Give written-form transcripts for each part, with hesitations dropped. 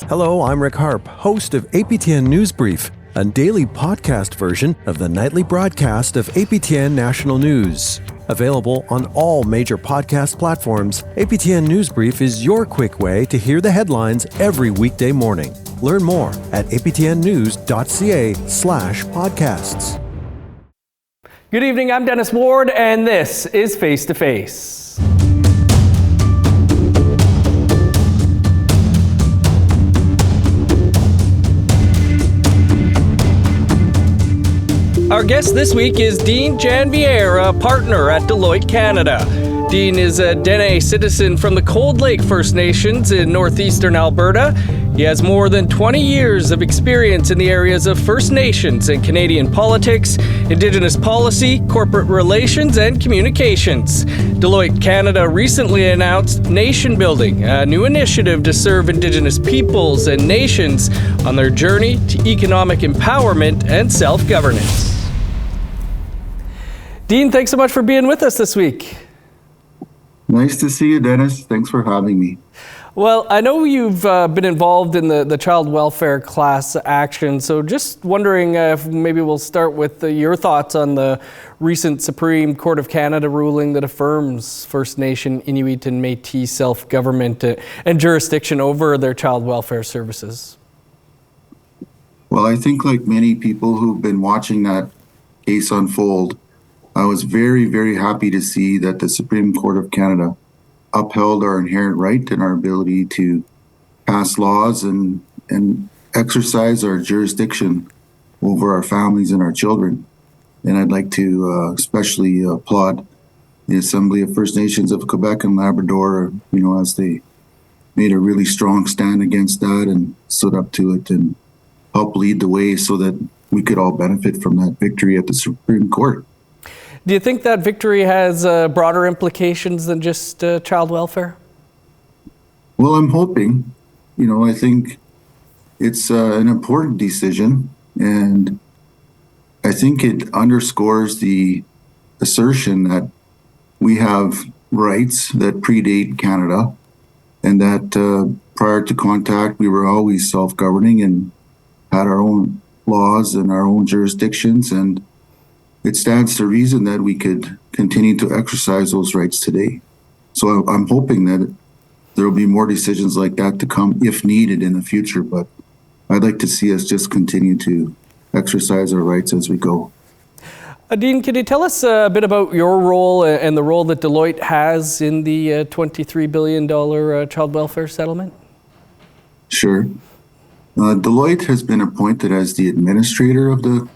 Hello, I'm Rick Harp, host of APTN News Brief, a daily podcast version of the nightly broadcast of APTN National News. Available on all major podcast platforms, APTN News Brief is your quick way to hear the headlines every weekday morning. Learn more at aptnnews.ca/podcasts. Good evening, I'm Dennis Ward, and this is Face to Face. Our guest this week is Dean Janvier, a partner at Deloitte Canada. Dean is a Dene citizen from the Cold Lake First Nations in northeastern Alberta. He has more than 20 years of experience in the areas of First Nations and Canadian politics, Indigenous policy, corporate relations, and communications. Deloitte Canada recently announced Nation Building, a new initiative to serve Indigenous peoples and nations on their journey to economic empowerment and self-governance. Dean, thanks so much for being with us this week. Nice to see you, Dennis. Thanks for having me. Well, I know you've been involved in the child welfare class action, so just wondering if maybe we'll start with your thoughts on the recent Supreme Court of Canada ruling that affirms First Nation, Inuit, and Métis self-government and jurisdiction over their child welfare services. Well, I think like many people who've been watching that case unfold, I was very, very happy to see that the Supreme Court of Canada upheld our inherent right and our ability to pass laws and exercise our jurisdiction over our families and our children. And I'd like to especially applaud the Assembly of First Nations of Quebec and Labrador, as they made a really strong stand against that and stood up to it and helped lead the way so that we could all benefit from that victory at the Supreme Court. Do you think that victory has broader implications than just child welfare? Well, I'm hoping. I think it's an important decision, and I think it underscores the assertion that we have rights that predate Canada, and that prior to contact, we were always self-governing and had our own laws and our own jurisdictions, and it stands to reason that we could continue to exercise those rights today. So I'm hoping that there will be more decisions like that to come if needed in the future, but I'd like to see us just continue to exercise our rights as we go. Dean, can you tell us a bit about your role and the role that Deloitte has in the $23 billion child welfare settlement? Sure. Deloitte has been appointed as the administrator of the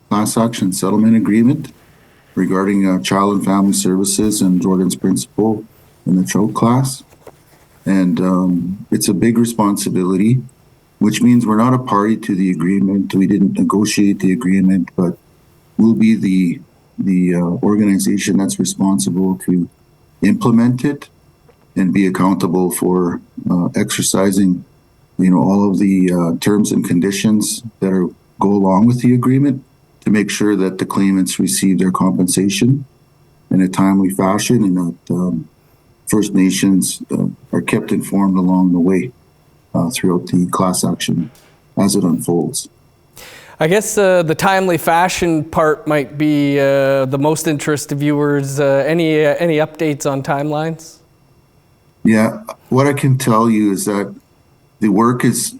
class action settlement agreement regarding child and family services and Jordan's principle in the child class. And it's a big responsibility, which means we're not a party to the agreement. We didn't negotiate the agreement, but we'll be the organization that's responsible to implement it and be accountable for exercising, all of the terms and conditions that go along with the agreement, to make sure that the claimants receive their compensation in a timely fashion and that First Nations are kept informed along the way throughout the class action as it unfolds. I guess the timely fashion part might be the most interest to viewers. Any updates on timelines? Yeah, what I can tell you is that the work is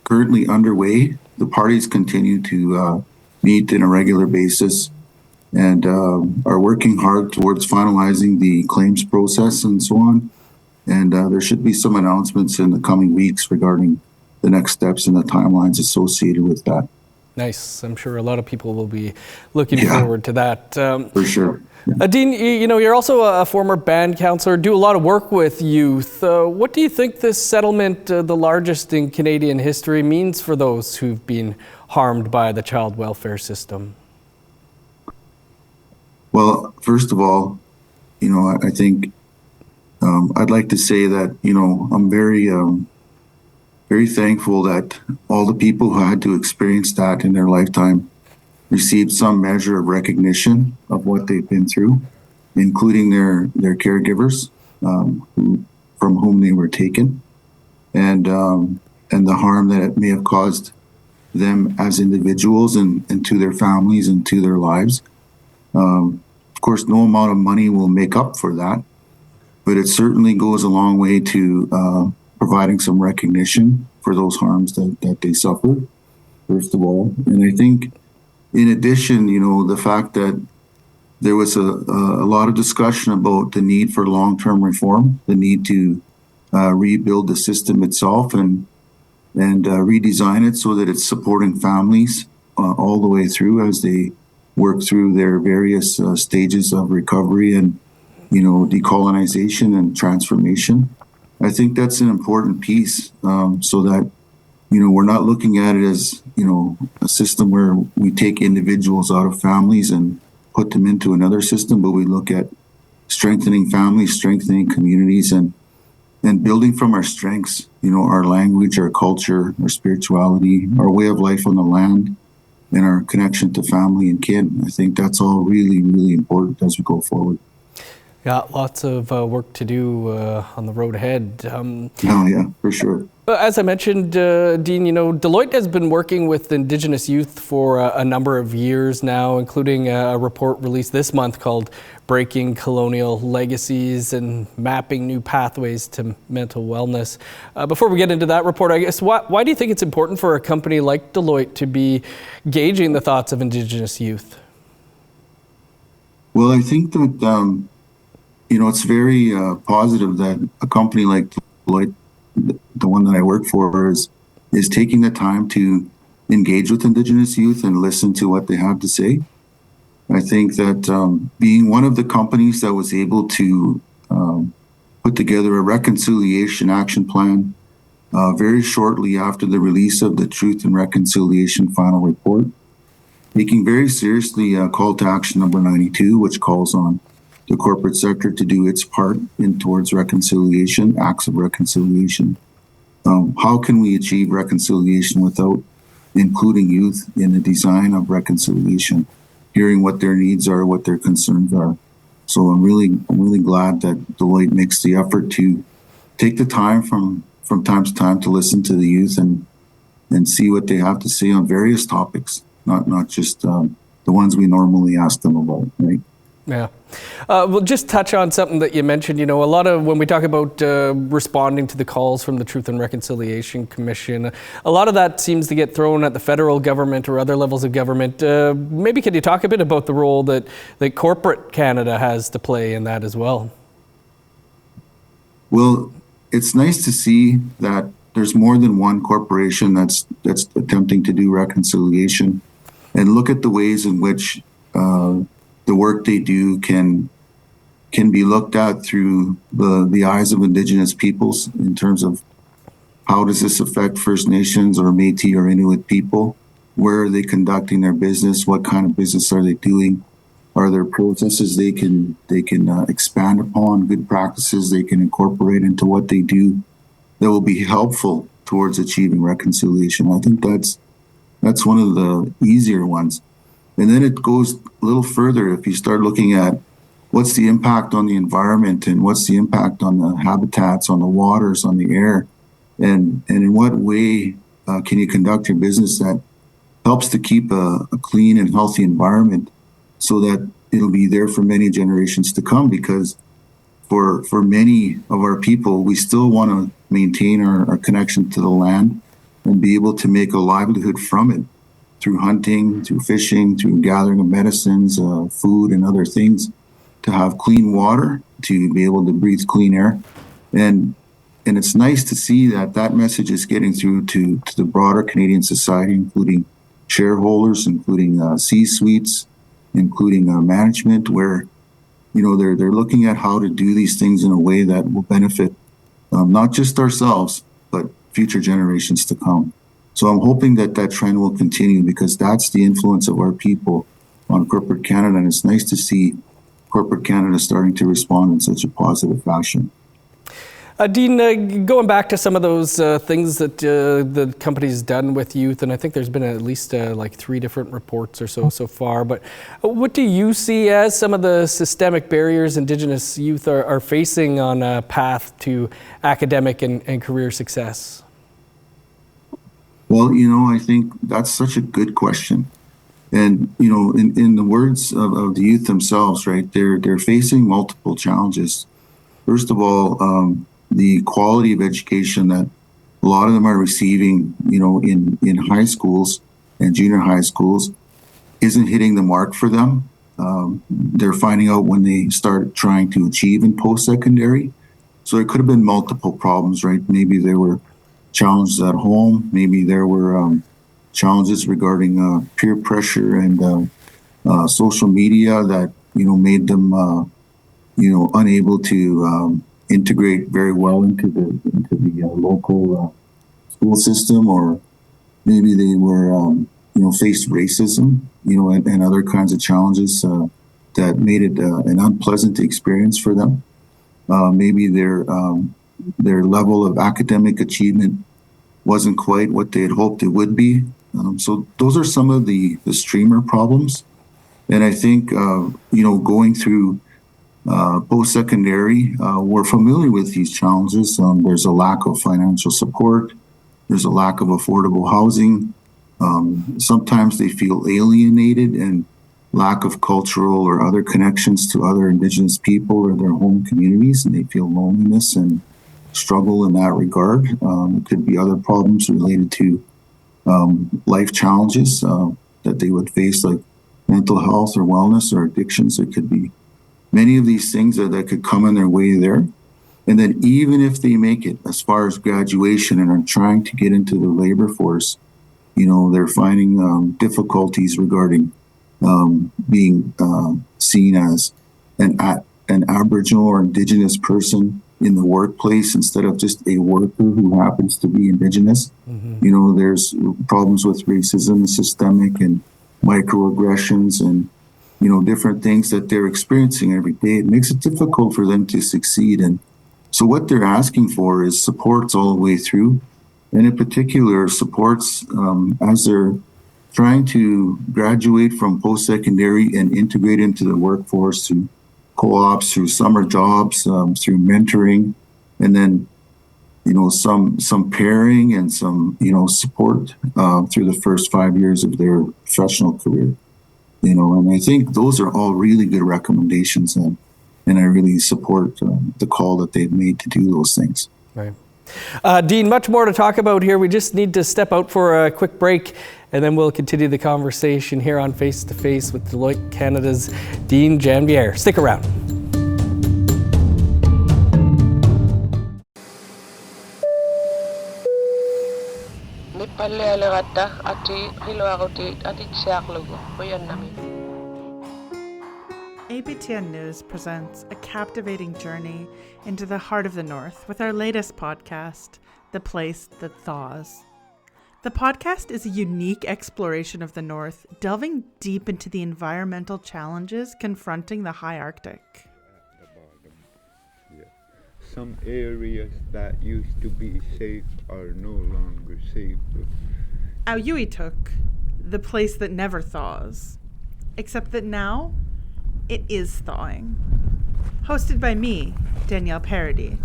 currently underway. The parties continue to meet on a regular basis and are working hard towards finalizing the claims process and so on. And there should be some announcements in the coming weeks regarding the next steps and the timelines associated with that. Nice. I'm sure a lot of people will be looking forward to that. For sure. Yeah. Dean, you're also a former band counselor, do a lot of work with youth. What do you think this settlement, the largest in Canadian history, means for those who've been harmed by the child welfare system? Well, first of all, I think I'd like to say that, I'm very thankful that all the people who had to experience that in their lifetime received some measure of recognition of what they've been through, including their caregivers from whom they were taken. And the harm that it may have caused them as individuals and to their families and to their lives. Of course, no amount of money will make up for that, but it certainly goes a long way to providing some recognition for those harms that they suffered, first of all. And I think in addition, the fact that there was a lot of discussion about the need for long-term reform, the need to rebuild the system itself and redesign it so that it's supporting families all the way through as they work through their various stages of recovery and, decolonization and transformation. I think that's an important piece so that, we're not looking at it as, a system where we take individuals out of families and put them into another system, but we look at strengthening families, strengthening communities, and building from our strengths, our language, our culture, our spirituality, our way of life on the land, and our connection to family and kin. I think that's all really, really important as we go forward. Yeah, lots of work to do on the road ahead. Oh, yeah, for sure. As I mentioned, Dean, Deloitte has been working with Indigenous youth for a number of years now, including a report released this month called Breaking Colonial Legacies and Mapping New Pathways to Mental Wellness. Before we get into that report, I guess, why do you think it's important for a company like Deloitte to be gauging the thoughts of Indigenous youth? Well, I think that, it's very positive that a company like Deloitte, the one that I work for, is taking the time to engage with Indigenous youth and listen to what they have to say. I think that being one of the companies that was able to put together a reconciliation action plan very shortly after the release of the Truth and Reconciliation final report, taking very seriously call to action number 92, which calls on the corporate sector to do its part towards reconciliation, acts of reconciliation. How can we achieve reconciliation without including youth in the design of reconciliation, hearing what their needs are, what their concerns are? So I'm really glad that Deloitte makes the effort to take the time from time to time to listen to the youth and see what they have to say on various topics, not just the ones we normally ask them about, right? Yeah. We'll just touch on something that you mentioned. A lot of when we talk about responding to the calls from the Truth and Reconciliation Commission, a lot of that seems to get thrown at the federal government or other levels of government. Maybe can you talk a bit about the role that corporate Canada has to play in that as well? Well, it's nice to see that there's more than one corporation that's attempting to do reconciliation, and look at the ways in which the work they do can be looked at through the eyes of Indigenous peoples in terms of how does this affect First Nations or Métis or Inuit people? Where are they conducting their business? What kind of business are they doing? Are there processes they can expand upon, good practices they can incorporate into what they do that will be helpful towards achieving reconciliation? I think that's one of the easier ones. And then it goes a little further if you start looking at what's the impact on the environment and what's the impact on the habitats, on the waters, on the air, and in what way can you conduct your business that helps to keep a clean and healthy environment so that it'll be there for many generations to come. Because for many of our people, we still want to maintain our connection to the land and be able to make a livelihood from it, through hunting, through fishing, through gathering of medicines, food and other things, to have clean water, to be able to breathe clean air. And it's nice to see that message is getting through to the broader Canadian society, including shareholders, including C-suites, including management, where they're looking at how to do these things in a way that will benefit not just ourselves, but future generations to come. So I'm hoping that trend will continue, because that's the influence of our people on corporate Canada. And it's nice to see corporate Canada starting to respond in such a positive fashion. Dean, going back to some of those things that the company's done with youth, and I think there's been at least 3 different reports or so far, but what do you see as some of the systemic barriers Indigenous youth are facing on a path to academic and career success? Well, I think that's such a good question. And, in the words of the youth themselves, right, they're facing multiple challenges. First of all, the quality of education that a lot of them are receiving, in high schools and junior high schools isn't hitting the mark for them. They're finding out when they start trying to achieve in post-secondary. So it could have been multiple problems, right? Maybe there were challenges at home. Maybe there were challenges regarding peer pressure and social media that made them unable to integrate very well into the local school system, or maybe they were faced racism, and other kinds of challenges that made it an unpleasant experience for them. Maybe their level of academic achievement wasn't quite what they had hoped it would be. So those are some of the streamer problems. And I think, going through post-secondary, we're familiar with these challenges. There's a lack of financial support. There's a lack of affordable housing. Sometimes they feel alienated and lack of cultural or other connections to other Indigenous people or their home communities, and they feel loneliness and struggle in that regard. It could be other problems related to life challenges that they would face, like mental health or wellness or addictions. There could be many of these things that could come in their way there. And then even if they make it as far as graduation and are trying to get into the labor force, they're finding difficulties regarding being seen as an Aboriginal or Indigenous person in the workplace instead of just a worker who happens to be Indigenous. Mm-hmm. There's problems with racism, systemic and microaggressions, and different things that they're experiencing every day. It makes it difficult for them to succeed. And so what they're asking for is supports all the way through, and in particular supports as they're trying to graduate from post-secondary and integrate into the workforce through co-ops, through summer jobs, through mentoring, and then some pairing and some support through the first 5 years of their professional career. And I think those are all really good recommendations, and I really support the call that they've made to do those things. Right. Dean, much more to talk about here. We just need to step out for a quick break, and then we'll continue the conversation here on Face to Face with Deloitte Canada's Dean Janvier. Stick around. APTN News presents a captivating journey into the heart of the North with our latest podcast, The Place That Thaws. The podcast is a unique exploration of the North, delving deep into the environmental challenges confronting the high Arctic. Some areas that used to be safe are no longer safe. Auyuituk, the place that never thaws, except that now it is thawing. Hosted by me, Danielle Parody.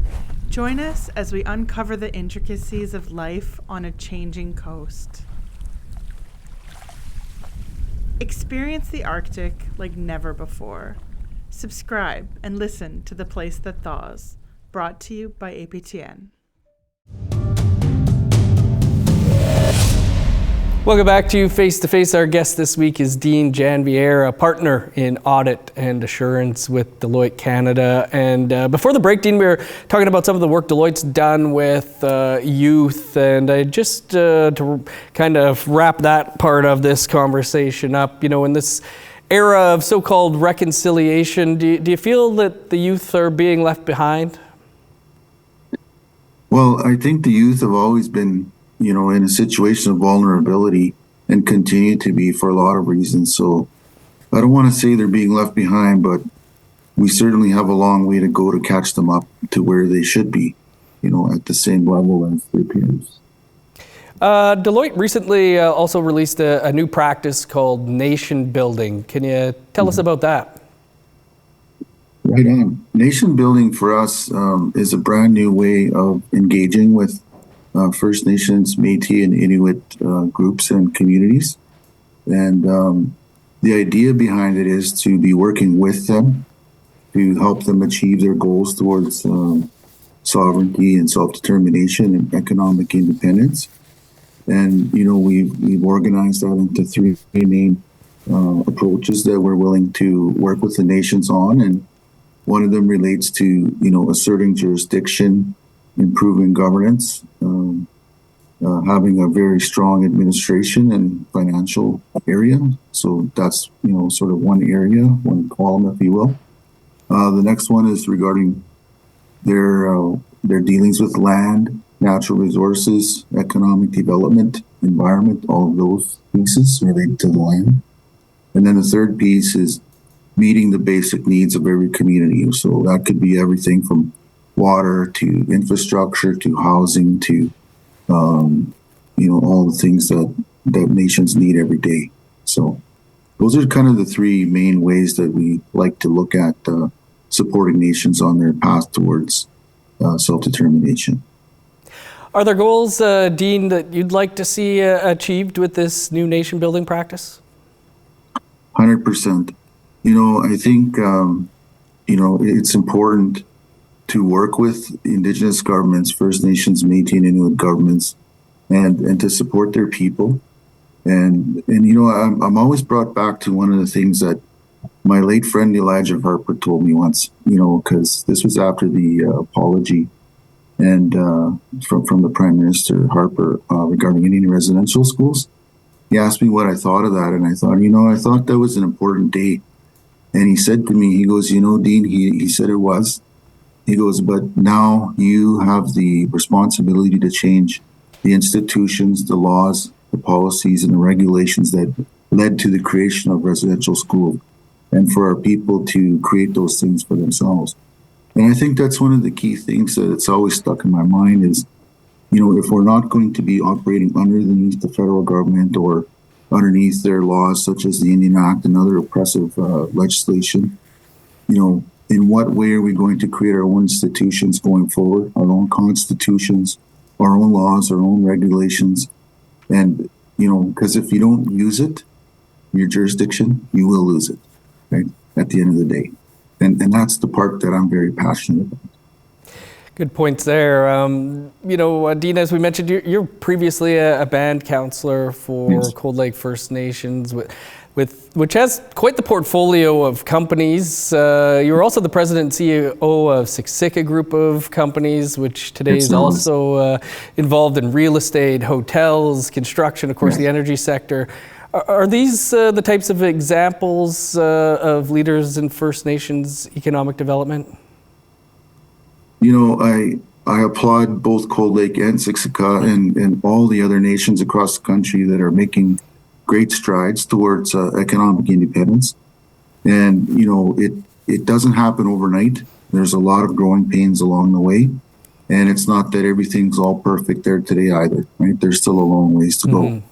Join us as we uncover the intricacies of life on a changing coast. Experience the Arctic like never before. Subscribe and listen to The Place That Thaws, brought to you by APTN. Welcome back to Face to Face. Our guest this week is Dean Janvier, a partner in audit and assurance with Deloitte Canada. And before the break, Dean, we were talking about some of the work Deloitte's done with youth. And I just to kind of wrap that part of this conversation up, in this era of so-called reconciliation, do you feel that the youth are being left behind? Well, I think the youth have always been in a situation of vulnerability and continue to be for a lot of reasons. So I don't want to say they're being left behind, but we certainly have a long way to go to catch them up to where they should be, at the same level as their peers. Deloitte recently also released a new practice called nation building. Can you tell us about that? Right on. Nation building for us is a brand new way of engaging with First Nations, Métis, and Inuit groups and communities. And the idea behind it is to be working with them to help them achieve their goals towards sovereignty and self-determination and economic independence. And, we've organized that into three main approaches that we're willing to work with the nations on. And one of them relates to, asserting jurisdiction, improving governance, having a very strong administration and financial area. So that's, sort of one area, one column, if you will. The next one is regarding their dealings with land, natural resources, economic development, environment, all of those pieces relate to the land. And then the third piece is meeting the basic needs of every community. So that could be everything from water to infrastructure to housing to, all the things that nations need every day. So those are kind of the three main ways that we like to look at supporting nations on their path towards self-determination. Are there goals, Dean, that you'd like to see achieved with this new nation-building practice? 100%. I think, it's important to work with Indigenous governments, First Nations, Métis, and Inuit governments, and to support their people. And I'm always brought back to one of the things that my late friend Elijah Harper told me once, because this was after the apology and from the Prime Minister Harper regarding Indian residential schools. He asked me what I thought of that, and I thought, I thought that was an important day. And he said to me, he goes, Dean, he said it was. He goes, but now you have the responsibility to change the institutions, the laws, the policies, and the regulations that led to the creation of residential school, and for our people to create those things for themselves. And I think that's one of the key things that's always stuck in my mind is, if we're not going to be operating underneath the federal government or underneath their laws, such as the Indian Act and other oppressive legislation, in what way are we going to create our own institutions going forward, our own constitutions, our own laws, our own regulations? And, because if you don't use it, your jurisdiction, you will lose it, right, at the end of the day. And that's the part that I'm very passionate about. Good points there. Dene, as we mentioned, you're previously a band councillor for Yes. Cold Lake First Nations, which has quite the portfolio of companies. You're also the president and CEO of Siksika Group of Companies, which today is also involved in real estate, hotels, construction, of course, the energy sector. Are these the types of examples of leaders in First Nations economic development? I applaud both Cold Lake and Siksika and all the other nations across the country that are making great strides towards economic independence. And, it doesn't happen overnight. There's a lot of growing pains along the way. And it's not that everything's all perfect there today either, right? There's still a long ways to go.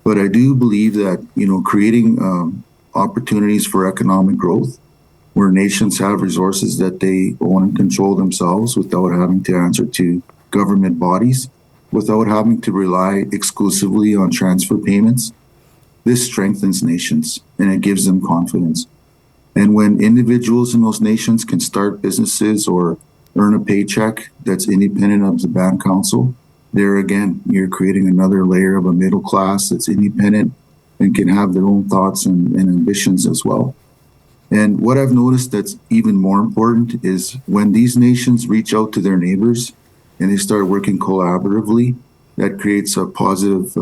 But I do believe that, creating opportunities for economic growth where nations have resources that they own and control themselves without having to answer to government bodies, without having to rely exclusively on transfer payments. This strengthens nations and it gives them confidence. And when individuals in those nations can start businesses or earn a paycheck that's independent of the band council, there again, you're creating another layer of a middle class that's independent and can have their own thoughts and ambitions as well. And what I've noticed that's even more important is when these nations reach out to their neighbors and they start working collaboratively, that creates a positive,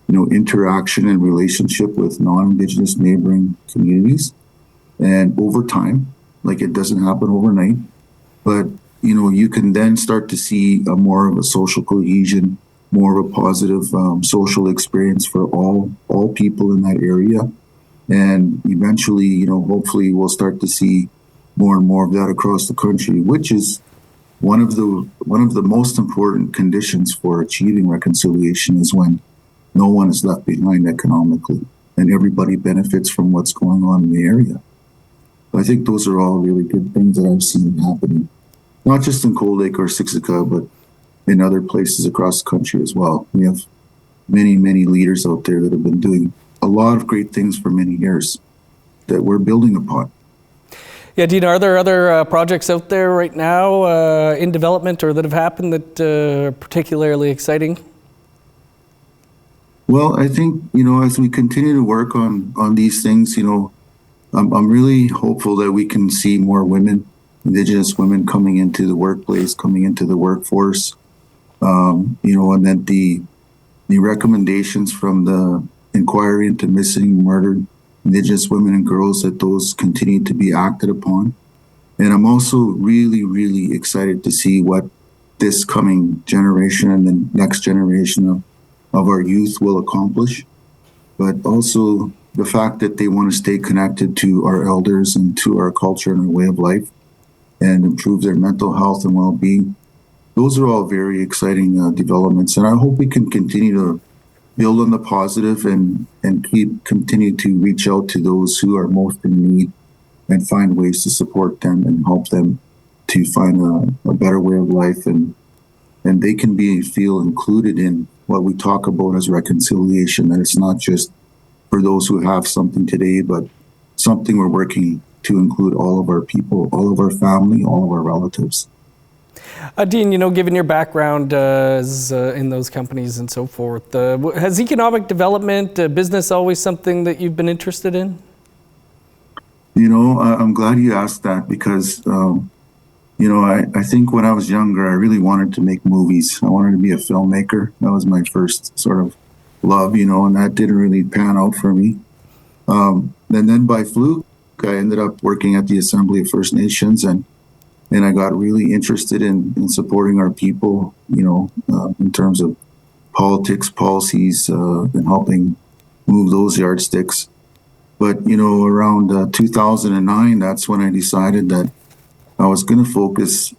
interaction and relationship with non-Indigenous neighboring communities. And over time, like it doesn't happen overnight, but you can then start to see a more of a social cohesion, more of a positive social experience for all people in that area. And eventually, hopefully we'll start to see more and more of that across the country, which is one of the most important conditions for achieving reconciliation is when no one is left behind economically and everybody benefits from what's going on in the area. I think those are all really good things that I've seen happening, not just in Cold Lake or Siksika, but in other places across the country as well. We have many, many leaders out there that have been doing a lot of great things for many years that we're building upon. Yeah, Dene, are there other projects out there right now in development or that have happened that are particularly exciting? Well, I think, as we continue to work on these things, I'm really hopeful that we can see more women, Indigenous women coming into the workplace, coming into the workforce, and that the recommendations from the inquiry into missing, murdered Indigenous women and girls, that those continue to be acted upon. And I'm also really, really excited to see what this coming generation and the next generation of our youth will accomplish. But also the fact that they want to stay connected to our elders and to our culture and our way of life and improve their mental health and well-being. Those are all very exciting developments. And I hope we can continue to build on the positive and continue to reach out to those who are most in need and find ways to support them and help them to find a better way of life, and they can feel included in what we talk about as reconciliation, that it's not just for those who have something today, but something we're working to include all of our people, all of our family, all of our relatives. Dene, given your background in those companies and so forth, has economic development, business always something that you've been interested in? I'm glad you asked that because, I think when I was younger, I really wanted to make movies. I wanted to be a filmmaker. That was my first sort of love, and that didn't really pan out for me. And then by fluke, I ended up working at the Assembly of First Nations, and I got really interested in supporting our people, in terms of politics, policies, and helping move those yardsticks. But, around 2009, that's when I decided that I was going to focus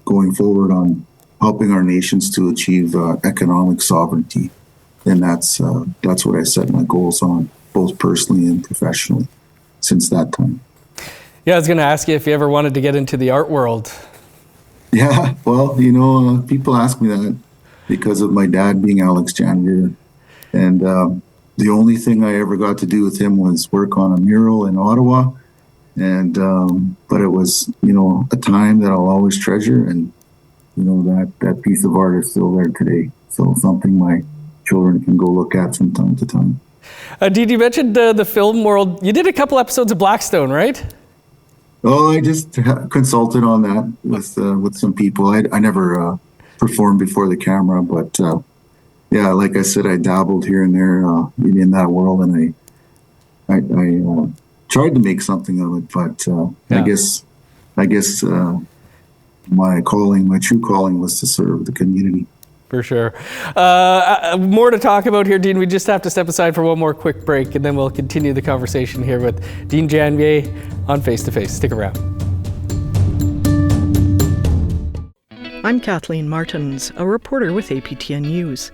going forward on helping our nations to achieve economic sovereignty. And that's what I set my goals on, both personally and professionally, since that time. Yeah, I was going to ask you if you ever wanted to get into the art world. Yeah, well, people ask me that because of my dad being Alex Janvier. And the only thing I ever got to do with him was work on a mural in Ottawa. And but it was, a time that I'll always treasure. And, that piece of art is still there today. So something my children can go look at from time to time. Dene, you mentioned the film world. You did a couple episodes of Blackstone, right? Oh, I just consulted on that with some people. I never performed before the camera, but yeah, like I said, I dabbled here and there in that world, and I tried to make something of it. But yeah. I guess my true calling was to serve the community. For sure. More to talk about here, Dene. We just have to step aside for one more quick break, and then we'll continue the conversation here with Dene Janvier on Face to Face. Stick around. I'm Kathleen Martins, a reporter with APTN News.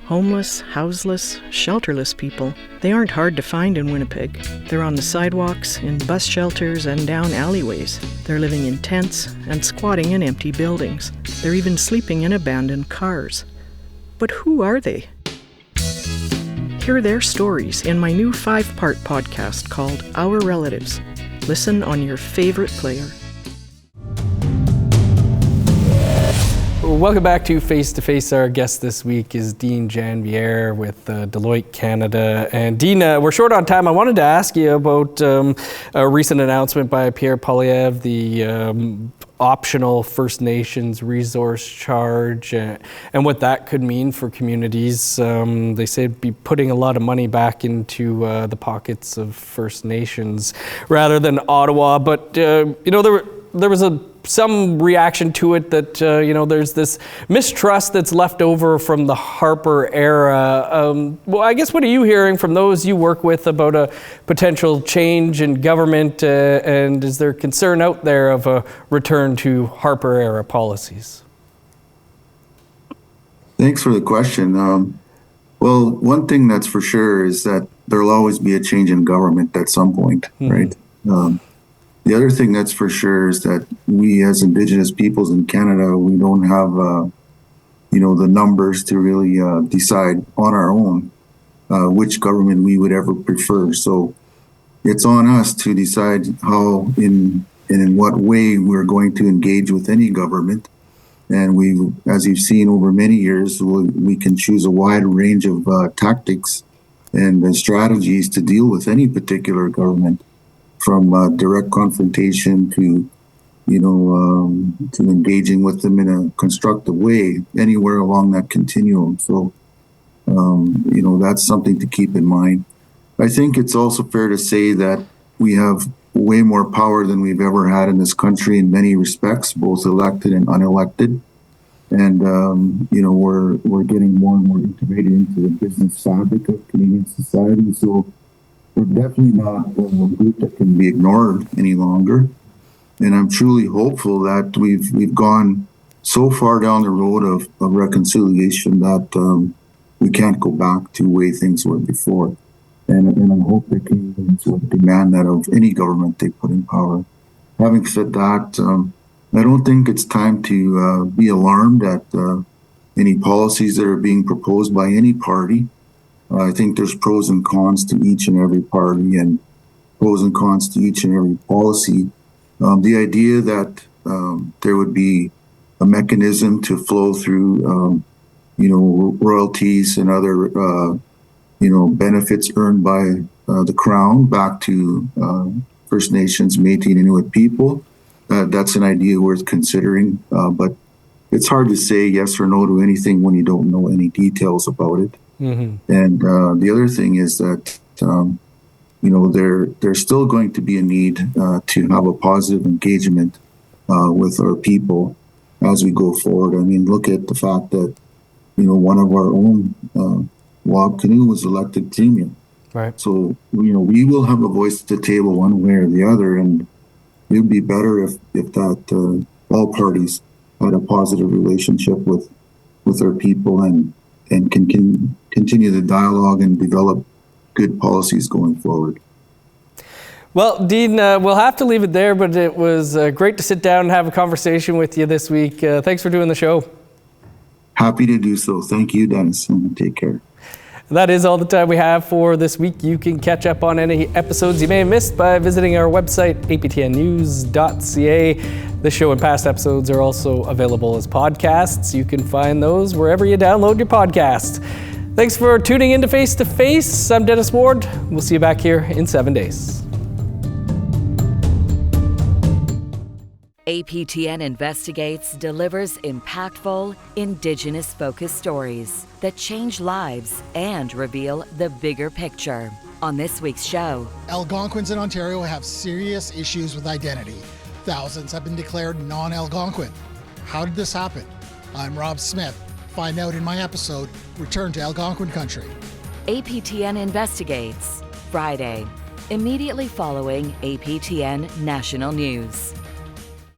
Homeless, houseless, shelterless people, they aren't hard to find in Winnipeg. They're on the sidewalks, in bus shelters, and down alleyways. They're living in tents and squatting in empty buildings. They're even sleeping in abandoned cars. But who are they? Hear their stories in my new 5-part podcast called Our Relatives. Listen on your favorite player. Welcome back to Face to Face. Our guest this week is Dene Janvier with Deloitte Canada. And Dene, we're short on time. I wanted to ask you about a recent announcement by Pierre Poilievre, the optional First Nations resource charge, and what that could mean for communities. They say it'd be putting a lot of money back into the pockets of First Nations rather than Ottawa. But, there was some reaction to it that, there's this mistrust that's left over from the Harper era. Well, I guess, what are you hearing from those you work with about a potential change in government, and is there concern out there of a return to Harper era policies? Thanks for the question. Well, one thing that's for sure is that there'll always be a change in government at some point, right? The other thing that's for sure is that we as Indigenous peoples in Canada, we don't have, the numbers to really decide on our own which government we would ever prefer. So it's on us to decide how and in what way we're going to engage with any government. And as you've seen over many years, we can choose a wide range of tactics and strategies to deal with any particular government, from direct confrontation to engaging with them in a constructive way, anywhere along that continuum. So, that's something to keep in mind. I think it's also fair to say that we have way more power than we've ever had in this country in many respects, both elected and unelected. And, we're getting more and more integrated into the business fabric of Canadian society. So we're definitely not a group that can be ignored any longer. And I'm truly hopeful that we've gone so far down the road of reconciliation that we can't go back to the way things were before. And I hope that Canadians will demand that of any government they put in power. Having said that, I don't think it's time to be alarmed at any policies that are being proposed by any party. I think there's pros and cons to each and every party and pros and cons to each and every policy. The idea that there would be a mechanism to flow through, royalties and other, benefits earned by the Crown back to First Nations, Métis, and Inuit people, that's an idea worth considering. But it's hard to say yes or no to anything when you don't know any details about it. Mm-hmm. And the other thing is that, there's still going to be a need to have a positive engagement with our people as we go forward. I mean, look at the fact that, one of our own, Wab Kinew was elected premier. Right. So, we will have a voice at the table one way or the other. And it would be better if that all parties had a positive relationship with our people and can continue the dialogue and develop good policies going forward. Well, Dene, we'll have to leave it there, but it was great to sit down and have a conversation with you this week. Thanks for doing the show. Happy to do so. Thank you, Dennis, and take care. That is all the time we have for this week. You can catch up on any episodes you may have missed by visiting our website, aptnnews.ca. This show and past episodes are also available as podcasts. You can find those wherever you download your podcast. Thanks for tuning in to Face to Face. I'm Dennis Ward. We'll see you back here in 7 days. APTN Investigates delivers impactful, Indigenous-focused stories that change lives and reveal the bigger picture. On this week's show, Algonquins in Ontario have serious issues with identity. Thousands have been declared non-Algonquin. How did this happen? I'm Rob Smith. Find out in my episode, Return to Algonquin Country. APTN Investigates, Friday, immediately following APTN National News.